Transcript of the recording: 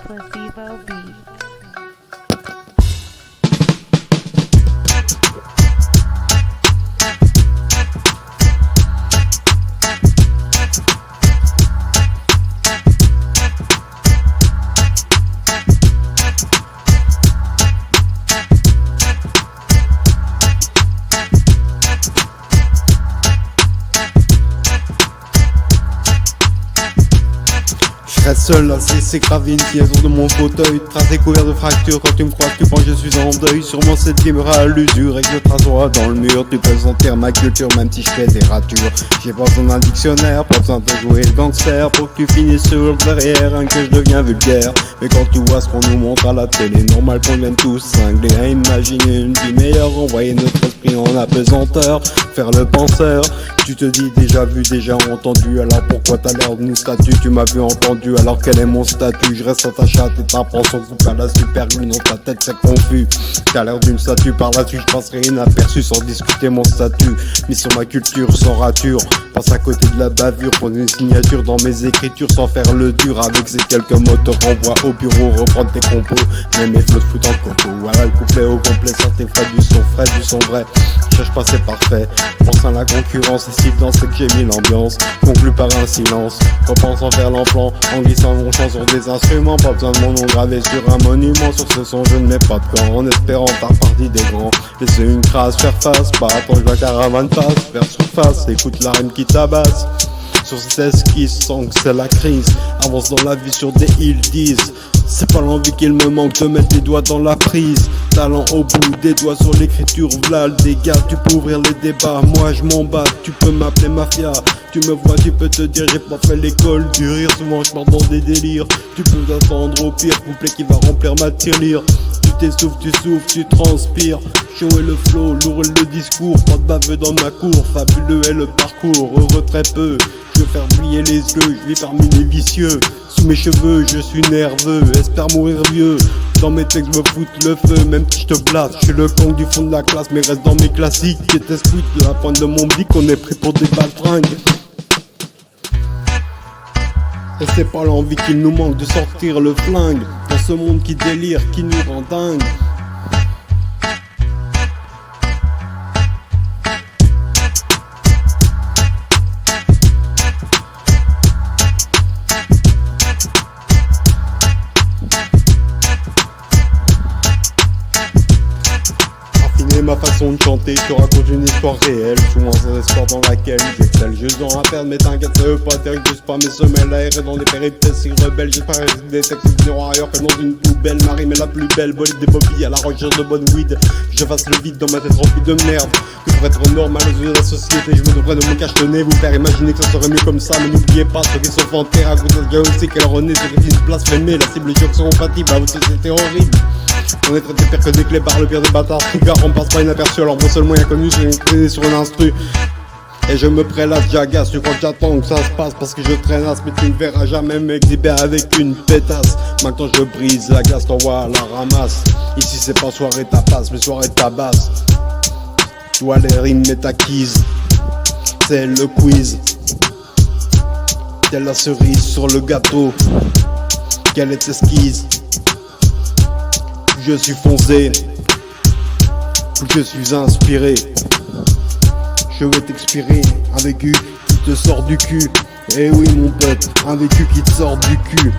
Placebo Beat. Je reste seul, assis, c'est grave l'inclinaison de mon fauteuil. Tracé couvert de fractures, quand tu me crois, tu penses que je suis en deuil. Sûrement cette game à l'usure et que je tracerai dans le mur. Tu peux sentir ma culture même si je fais des ratures. J'ai pas besoin d'un dictionnaire, pas besoin de jouer le gangster pour que tu finisses sur le derrière, hein, que je deviens vulgaire. Mais quand tu vois ce qu'on nous montre à la télé, normal qu'on vienne tous cingler. À imaginer une vie meilleure, envoyer notre esprit en apesanteur, faire le penseur. Tu te dis déjà vu, déjà entendu, alors pourquoi t'as l'air d'une statue? Tu m'as vu entendu, alors quel est mon statut? Je reste attaché à tes tympans, son coupe à la super glue dans ta tête, c'est confus. T'as l'air d'une statue, par la suite je passerai inaperçu sans discuter mon statut. Mis sur ma culture sans rature, passe à côté de la bavure, pose une signature dans mes écritures sans faire le dur. Avec ces quelques mots te renvoie au bureau, reprendre tes compos, même mes flots de foot en coco. Voilà le couplet au complet, sortez frais du son vrai. Cherche pas c'est parfait, pense à la concurrence, et si dans c'est que j'ai mis l'ambiance, conclu par un silence, repense en faire l'enflant, en glissant mon chant sur des instruments, pas besoin de mon nom gravé sur un monument, sur ce son je ne mets pas de camp, en espérant par partie des grands, laisser une crasse, faire face, pas attendre que la caravane passe, faire surface, écoute la rime qui tabasse. Sur ces esquisses, sens que c'est la crise. Avance dans la vie sur des ils disent. C'est pas l'envie qu'il me manque de mettre les doigts dans la prise. Talent au bout des doigts sur l'écriture, v'là le dégât. Tu peux ouvrir les débats, moi je m'en bats. Tu peux m'appeler mafia, tu me vois, tu peux te dire j'ai pas fait l'école du rire. Souvent je pars dans des délires. Tu peux t'attendre au pire, couplet qui va remplir ma tirelire. Tu t'essouffles, tu souffles, tu transpires. Chaud est le flow, lourd est le discours. Pas de baveux dans ma cour, fabuleux est le parcours. Heureux très peu, je veux faire briller les yeux. Je vis parmi les vicieux, sous mes cheveux je suis nerveux. Espère mourir vieux, dans mes textes me foutent le feu. Même si je te blase, je suis le con du fond de la classe. Mais reste dans mes classiques, qui t'explique de la pointe de mon bic. On est pris pour des baltringues. Et c'est pas l'envie qu'il nous manque de sortir le flingue dans ce monde qui délire, qui nous rend dingue. Ma façon de chanter, je te raconte une histoire réelle, souvent sans espoir dans laquelle j'excelle. Je sens à perdre, mais t'inquiète, ça veut pas dire que je pas mes semelles aérées dans des péripéties rebelles. J'espère des textes qui n'iront ailleurs que dans une poubelle. Marie mais la plus belle, bolide des bobilles à la recherche de bonne weed. Je fasse le vide dans ma tête remplie de merde. Que pour être normal aux yeux de la société, je me devrais de me cachetonner, vous faire imaginer que ça serait mieux comme ça. Mais n'oubliez pas ceux qui sont en terre, à cause de aussi qu'elle renaît, ceux qui finissent blasphémés. La cible jeux sont compatibles à votre société horrible. On est traité pire que des clés par le pire des bâtards. Trigger, on passe pas inaperçu, alors mon seul moyen connu c'est une traîner sur une instru. Et je me prélasse, j'agace, tu crois que j'attends que ça se passe parce que je traînasse. Mais tu ne verras jamais m'exhiber avec une pétasse. Maintenant je brise la glace, t'envoie à la ramasse. Ici c'est pas soirée tapas, mais soirée tabasse. Toi les rimes et ta quise, c'est le quiz. Telle la cerise sur le gâteau, quelle est esquisse? Je suis foncé, je suis inspiré. Je vais t'expirer un vécu qui te sort du cul. Eh oui mon pote, un vécu qui te sort du cul.